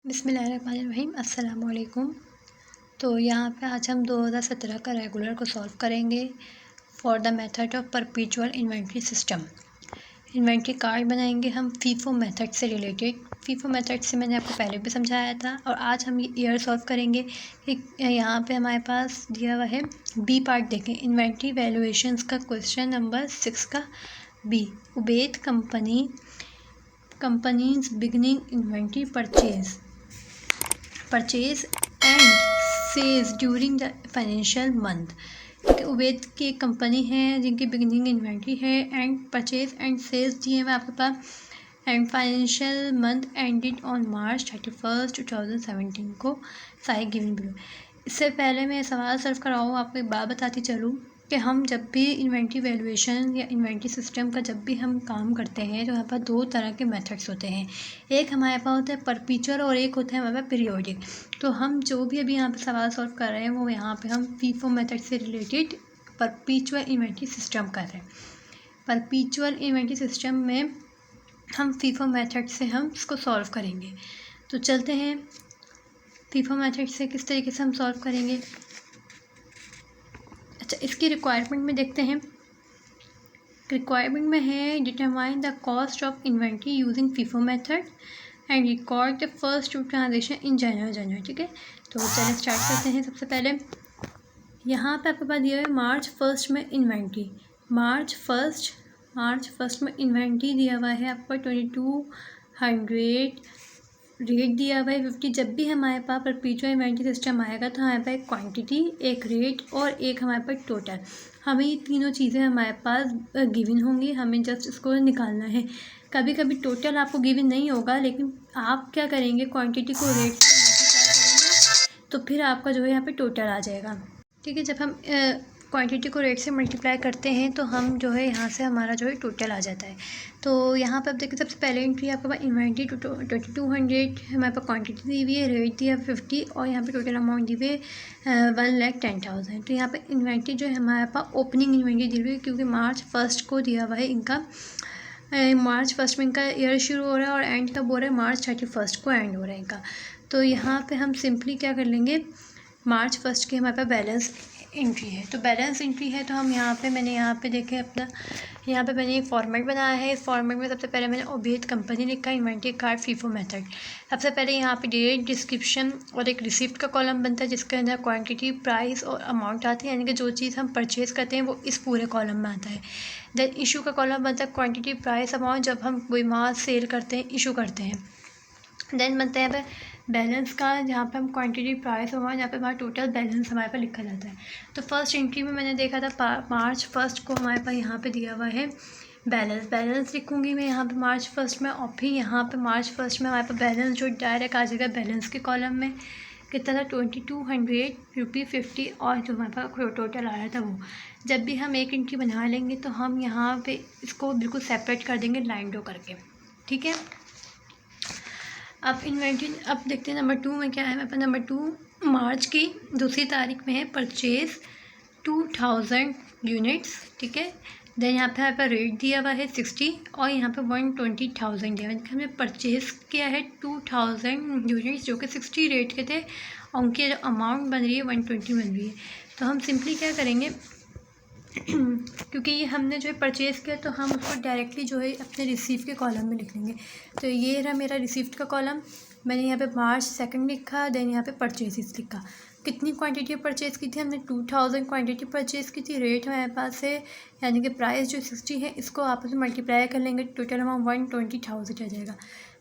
बिस्मिल्लाहिर्रहमानिर्रहीम अस्सलाम वालेकुम। तो यहाँ पे आज हम 2017 का रेगुलर को सॉल्व करेंगे for the method of perpetual inventory system. Inventory card बनाएंगे हम फीफो मेथड से रिलेटेड। फीफो मेथड से मैंने आपको पहले भी समझाया था और आज हम ये ईयर सॉल्व करेंगे कि यहाँ पे हमारे पास दिया हुआ है बी पार्ट। देखें, इन्वेंट्री वैल्यूएशंस का क्वेश्चन नंबर 6 का B. Ubaid companies beginning inventory purchase and sales during the financial month. ठीक है, उबैद की एक कंपनी है जिनकी बिगनिंग इन्वेंट्री है एंड परचेज एंड सेल्स दिए हुए आपके पास and financial month ended on March 31, 2017 को सारे गिवन बिलो। इससे पहले मैं सवाल सॉल्व कराऊँ आपको एक बात बताती चलूँ कि हम जब भी इन्वेंट्री वैल्यूएशन या इन्वेंट्री सिस्टम का जब भी हम काम करते हैं तो यहाँ पर दो तरह के मेथड्स होते हैं। एक हमारे पास होता है परपेचुअल और एक होता है हमारे पास पीरियोडिक। तो हम जो भी अभी यहाँ पे सवाल सॉल्व कर रहे हैं वो यहाँ पे हम फीफो मेथड से रिलेटेड परपेचुअल इन्वेंट्री सिस्टम कर रहे हैं। परपेचुअल इन्वेंट्री सिस्टम में हम फीफो मेथड से हम इसको सॉल्व करेंगे। तो चलते हैं फीफो मेथड से किस तरीके से हम सॉल्व करेंगे। अच्छा, इसकी रिक्वायरमेंट में देखते हैं। रिक्वायरमेंट में है determine the cost of inventory using FIFO method and record the first two transaction in January. ठीक है, तो चलिए स्टार्ट करते हैं। सबसे पहले यहाँ पे आपके पास दिया है March 1 में इन्वेंट्री। मार्च फर्स्ट में इन्वेंट्री दिया हुआ है आपको 2200, रेट दिया हुआ है 50। जब भी हमारे पास परपेचुअल इन्वेंट्री सिस्टम आएगा तो हमारे पास एक क्वांटिटी, एक रेट और एक हमारे पास टोटल, हमें ये तीनों चीज़ें हमारे पास गिवन होंगी। हमें जस्ट इसको निकालना है। कभी कभी टोटल आपको गिवन नहीं होगा, लेकिन आप क्या करेंगे, क्वांटिटी को रेट से मल्टीप्लाई करेंगे तो फिर आपका जो है यहाँ पे टोटल आ जाएगा। ठीक है, जब हम क्वांटिटी को रेट से मल्टीप्लाई करते हैं तो हम जो है यहाँ से हमारा जो है टोटल आ जाता है। तो यहाँ पे आप देखिए सबसे पहले एंट्री आपके पास इन्वेंट्री 2200 हमारे पास क्वांटिटी दी हुई है, रेट दिया 50 और यहाँ पे टोटल अमाउंट दी हुई है 1,10,000। तो यहाँ पे इन्वेंट्री जो है हमारे पास ओपनिंग इन्वेंट्री दी हुई है क्योंकि March 1 को दिया हुआ है इनका। March 1 में इनका ईयर शुरू हो रहा है और एंड कब हो रहा है, March 31 को एंड हो रहा है इनका। तो यहाँ पे हम सिंपली क्या कर लेंगे, March 1 की हमारे पास बैलेंस एंट्री है। तो बैलेंस एंट्री है तो हम मैंने यहाँ पे देखे अपना यहाँ पे मैंने एक फॉर्मेट बनाया है। इस फॉर्मेट में सबसे पहले मैंने उबैद कंपनी लिखा, इन्वेंट्री कार्ड फीफो मेथड। सबसे पहले यहाँ पे डेट, डिस्क्रिप्शन और एक रिसिप्ट का कॉलम बनता है जिसके अंदर क्वांटिटी, प्राइस और अमाउंट आती है, यानी कि जो चीज़ हम परचेज़ करते हैं वो इस पूरे कॉलम में आता है। देन इशू का कॉलम बनता है क्वान्टिटी, प्राइस, अमाउंट, जब हम कोई माल सेल करते हैं, इशू करते हैं। देन बनता है बैलेंस का, जहाँ पे हम क्वांटिटी, प्राइस और यहाँ पे हमारा टोटल बैलेंस हमारे पास लिखा जाता है। तो फर्स्ट एंट्री में मैंने देखा था March 1 को हमारे पास यहाँ पे दिया हुआ है बैलेंस लिखूँगी मैं यहाँ पे March 1 में, और फिर यहाँ पे March 1 में हमारे पास बैलेंस जो डायरेक्ट आ जाएगा बैलेंस के कॉलम में। कितना था, 2200 रुपी 50 और जो हमारे पास टोटल आ रहा था वो। जब भी हम एक एंट्री बना लेंगे तो हम यहाँ पर इसको बिल्कुल सेपरेट कर देंगे लाइन ड्रॉ करके। ठीक है, अब इन्वेंट्री अब देखते हैं नंबर 2 में क्या है। मेरे पास नंबर 2 मार्च की 2 तारीख में है, परचेज़ 2000 यूनिट्स। ठीक है, देन यहाँ पे हमारे पास रेट दिया हुआ है 60 और यहाँ पे 120,000 दिया हुआ है। हमने परचेज़ किया है 2000 यूनिट्स जो कि 60 रेट के थे और उनकी जो अमाउंट बन रही है 120 बन रही है। तो हम सिंपली क्या करेंगे क्योंकि ये हमने जो है परचेज़ किया तो हम उसको डायरेक्टली जो है अपने रिसीप्ट के कॉलम में लिख लेंगे। तो ये रहा मेरा रिसीप्ट का कॉलम। मैंने यहाँ पे March 2 लिखा, देन यहाँ पे परचेज़ लिखा। कितनी क्वांटिटी परचेज़ की थी हमने, 2000 क्वांटिटी परचेज़ की थी। रेट हमारे पास है यानी कि प्राइस जो 60 है, इसको आपस में मल्टीप्लाई कर लेंगे, टोटल अमाउंट 120,000 आ जाएगा।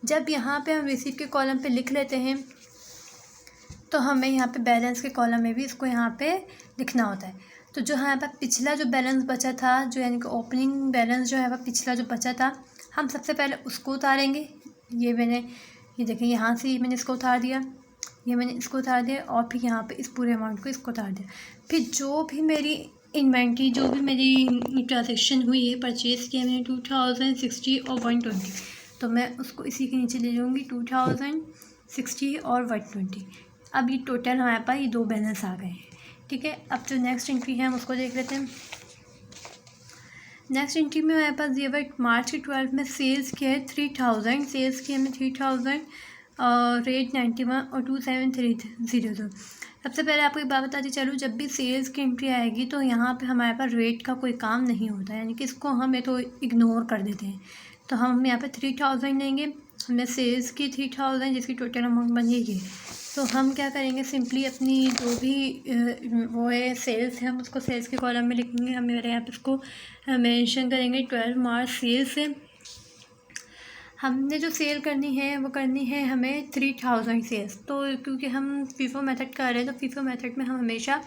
जब यहाँ पर हम रिसीप्ट के कॉलम पर लिख लेते हैं तो हमें यहाँ पर बैलेंस के कॉलम में भी इसको यहाँ पर लिखना होता है। तो जो हमारे पास पिछला जो बैलेंस बचा था, जो यानी कि ओपनिंग बैलेंस जो है वह पिछला जो बचा था, हम सबसे पहले उसको उतारेंगे। ये देखें, यहाँ से मैंने इसको उतार दिया, ये मैंने इसको उतार दिया और फिर यहाँ पे इस पूरे अमाउंट को इसको उतार दिया। फिर जो भी मेरी इन्वेंट्री, जो भी मेरी ट्रांजेक्शन हुई है, परचेज़ किया मैंने 2000, 60 और 120, तो मैं उसको इसी के नीचे ले लूँगी 2000, 60 और 120। अब ये टोटल हमारे पास ये दो बैलेंस आ गए हैं। ठीक है, अब जो नेक्स्ट एंट्री है हम उसको देख लेते हैं। नेक्स्ट एंट्री में हमारे पास ये हुआ March के 12 में सेल्स किया है 3000, सेल्स की हमने 3000 रेट 91 और 27300। सबसे पहले आपको एक बात बताती चलूँ, जब भी सेल्स की एंट्री आएगी तो यहाँ पे हमारे पास रेट का कोई काम नहीं होता है, यानी कि इसको हम ये तो इग्नोर कर देते हैं। तो हम यहाँ पे 3000 लेंगे, हमने सेल्स की 3000 जिसकी टोटल अमाउंट बनेगी। तो हम क्या करेंगे, सिंपली अपनी जो भी वो है सेल्स है, हम उसको सेल्स के कॉलम में लिखेंगे। हम मेरे यहाँ पे उसको मेंशन करेंगे 12 मार्च सेल्स है। हमने जो सेल करनी है वो करनी है हमें 3000 सेल्स। तो क्योंकि हम फीफो मेथड कर रहे हैं तो फीफो मेथड में हम हमेशा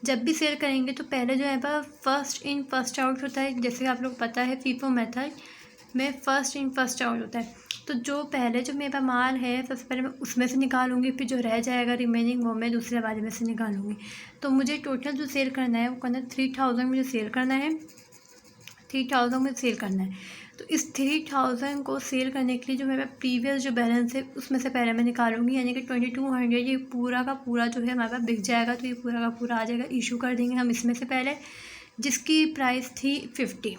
जब भी सेल करेंगे तो पहले जो है फर्स्ट इन फर्स्ट आउट होता है। जैसे आप लोग पता है फीफो मेथड में फर्स्ट इन फर्स्ट आउट होता है। तो जो पहले जो मेरा माल है सबसे पहले मैं उसमें से निकालूंगी, फिर जो रह जाएगा रिमेनिंग वो मैं दूसरे वाले में से निकालूंगी। तो मुझे टोटल जो सेल करना है वो करना है 3000 मुझे सेल करना है, 3000 मुझे सेल करना है। तो इस 3000 को सेल करने के लिए जो मेरा प्रीवियस जो बैलेंस है उसमें से पहले मैं निकालूंगी, यानी कि 2200 ये पूरा का पूरा जो है हमारे पास बिक जाएगा। तो ये पूरा का पूरा आ जाएगा, इशू कर देंगे हम इसमें से पहले, जिसकी प्राइस थी 50।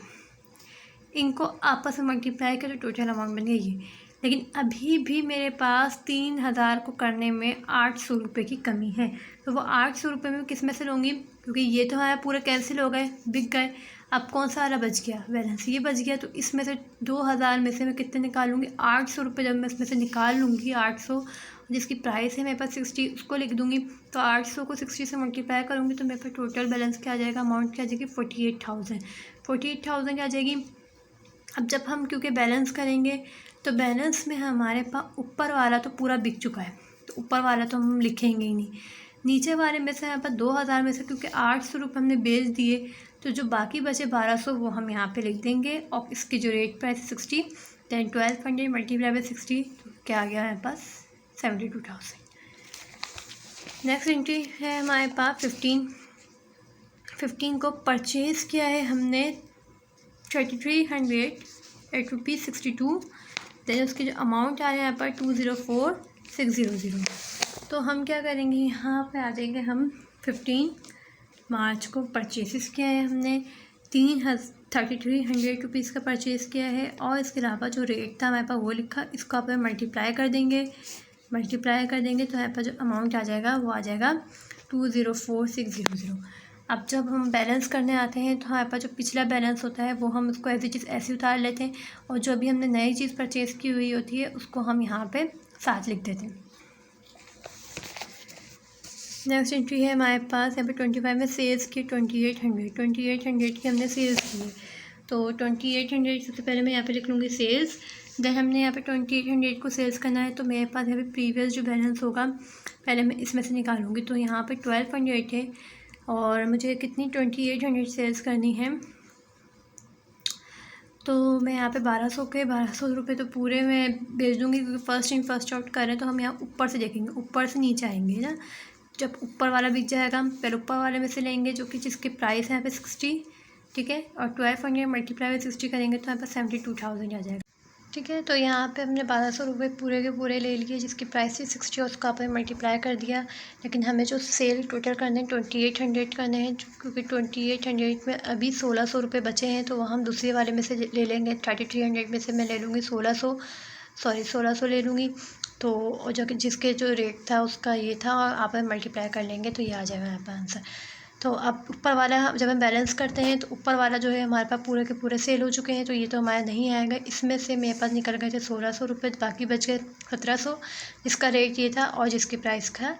इनको आपस में मल्टीप्लाई करें तो टोटल अमाउंट बन गई ये। लेकिन अभी भी मेरे पास 3000 को करने में 800 रुपये की कमी है। तो वो 800 रुपये में किस में से लूँगी, क्योंकि ये तो हमारा पूरा कैंसिल हो गए, बिक गए। अब कौन सा वाला बच गया, बैलेंस ये बच गया। तो इसमें से 2000 में से मैं कितने निकालूंगी, 800 रुपये जब मैं इसमें से निकाल लूँगी, 800 जिसकी प्राइस है मेरे पास 60 उसको लिख दूँगी। तो 800 को 60 से मल्टीप्लाई करूँगी तो मेरे पास टोटल बैलेंस क्या आ जाएगा, अमाउंट क्या आ जाएगी 48,000। 48,000 क्या आ जाएगी। अब जब हम क्योंकि बैलेंस करेंगे तो बैलेंस में हमारे पास ऊपर वाला तो पूरा बिक चुका है, तो ऊपर वाला तो हम लिखेंगे ही नहीं। नीचे वाले में से हमारे पास 2000 में से क्योंकि 800 रुपये हमने बेच दिए, तो जो बाकी बचे 1200 वो हम यहाँ पे लिख देंगे। और इसकी जो rate price 60, then 1200 multiply by 60 तो क्या आ गया हमारे पास 72,000। नेक्स्ट एंट्री है हमारे पास 15 को परचेज़ किया है हमने 3308.62। दैन उसके जो अमाउंट आ रहे हैं यहाँ पर 204600। तो हम क्या करेंगे, यहाँ पे आ जाएंगे हम 15 मार्च को परचेज़ किया है हमने 3300 रुपीज़ का परचेज़ किया है। और इसके अलावा जो रेट था हमारे पास वो लिखा, इसको आप मल्टीप्लाई कर देंगे तो हमारे पास जो अमाउंट आ जाएगा वो आ जाएगा 204600। अब जब हम बैलेंस करने आते हैं तो हमारे पास जो पिछला बैलेंस होता है वो हम उसको ऐसी चीज़ ऐसे उतार लेते हैं, और जो अभी हमने नई चीज़ परचेज़ की हुई होती है उसको हम यहाँ पे साथ लिख देते हैं। नेक्स्ट एंट्री है हमारे पास यहाँ पे 25 में सेल्स की 2800 की हमने सेल्स की। तो 2800 सबसे पहले मैं यहाँ पे लिख लूँगी सेल्स। देन हमने यहाँ पे 2800 को सेल्स करना है, तो मेरे पास यहाँ पे प्रीवियस जो बैलेंस होगा पहले मैं इसमें से निकालूंगी। तो यहाँ पे 1200 है और मुझे कितनी 2800 सेल्स करनी है। तो मैं यहाँ पे 1200 रुपये तो पूरे मैं भेज दूँगी, क्योंकि फर्स्ट इन फर्स्ट आउट कर रहे हैं। तो हम यहाँ ऊपर से देखेंगे, ऊपर से नीचे आएंगे ना। जब ऊपर वाला बिक जाएगा हम पहले ऊपर वाले में से लेंगे, जो कि जिसकी प्राइस है यहाँ पे 60, ठीक है। और 1200 मल्टीप्लाई बाई 60 करेंगे तो यहाँ पर 72,000 आ जाएगा, ठीक है। तो यहाँ पे हमने 1200 रुपये पूरे के पूरे ले लिए, जिसकी प्राइस थी 60 और उसका आपने मल्टीप्लाई कर दिया। लेकिन हमें जो सेल टोटल करने हैं 2800 करने हैं, क्योंकि 2800 में अभी 1600 रुपये बचे हैं। तो वह हम दूसरे वाले में से ले लेंगे। 3300 में से मैं ले लूँगी 1600 ले लूँगी। तो जो जिसके जो रेट था उसका ये था, और आप मल्टीप्लाई कर लेंगे तो ये आ जाएगा यहाँ पर आंसर। तो अब ऊपर वाला जब हम बैलेंस करते हैं तो ऊपर वाला जो है हमारे पास पूरे के पूरे सेल हो चुके हैं, तो ये तो हमारा नहीं आएगा। इसमें से मेरे पास निकल गए थे 1600 रुपये, बाकी बच गए 1700, जिसका रेट ये था और जिसकी प्राइस का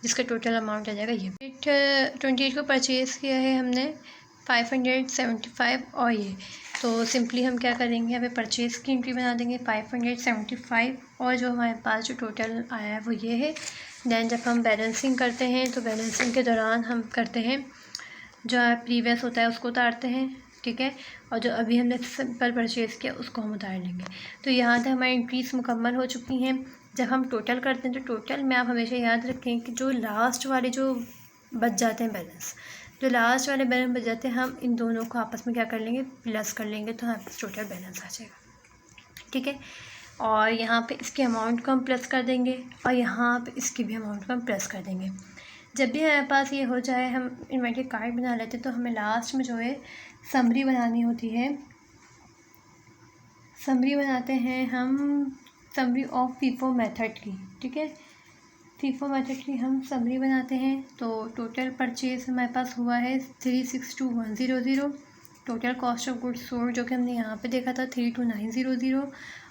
जिसका टोटल अमाउंट आ जाएगा ये। 28 को परचेज़ किया है हमने 575 और ये। तो सिंपली हम क्या करेंगे, हमें परचेज़ की एंट्री बना देंगे 575 और जो हमारे पास जो टोटल आया है वो ये है। दैन जब हम बैलेंसिंग करते हैं तो बैलेंसिंग के दौरान हम करते हैं जो प्रीवियस होता है उसको उतारते हैं, ठीक है। और जो अभी हमने सिंपल परचेज़ किया उसको हम उतार लेंगे। तो यहाँ तक हमारी एंट्रीज मुकम्मल हो चुकी हैं। जब हम टोटल करते हैं तो टोटल में आप हमेशा याद रखें कि जो लास्ट वाले जो बच जाते हैं बैलेंस, जो लास्ट वाले बैलेंस बच जाते हैं, हम इन दोनों को आपस में क्या कर लेंगे, प्लस कर लेंगे, तो हमारे पास टोटल बैलेंस आ जाएगा, ठीक है। और यहाँ पे इसके अमाउंट को हम प्लस कर देंगे और यहाँ पे इसकी भी अमाउंट को हम प्लस कर देंगे। जब भी हमारे पास ये हो जाए हम इन्वेंटरी कार्ड बना लेते हैं। तो हमें लास्ट में जो है समरी बनानी होती है। समरी बनाते हैं हम समरी ऑफ फीफो मेथड की, ठीक है। फीफो मेथड की हम समरी बनाते हैं। तो टोटल परचेज हमारे पास हुआ है 362,100। Total cost of goods sold जो कि हमने यहाँ पे देखा था 32900,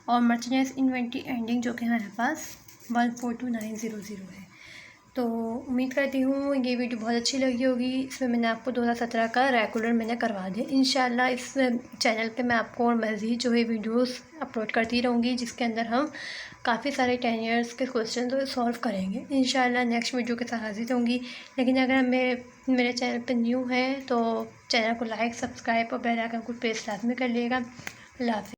और मर्चेंडाइज इन्वेंट्री एंडिंग जो कि हमारे पास 142,900 है। तो उम्मीद करती हूँ ये वीडियो बहुत अच्छी लगी होगी। इसमें मैंने आपको 2017 का रेगुलर मैंने करवा दिया। इंशाल्लाह इस चैनल पे मैं आपको और मज़ीद जो है वीडियोस अपलोड करती रहूँगी, जिसके अंदर हम काफ़ी सारे 10 ईयर्स के क्वेश्चन तो सॉल्व करेंगे। इंशाल्लाह नेक्स्ट वीडियो के साथ हाजिर होंगी। लेकिन अगर मेरे चैनल पर न्यू है तो चैनल को लाइक, सब्सक्राइब और बेल आइकन को प्रेस लाजमी कर लिएगा। अल्लाह हाफ़िज़।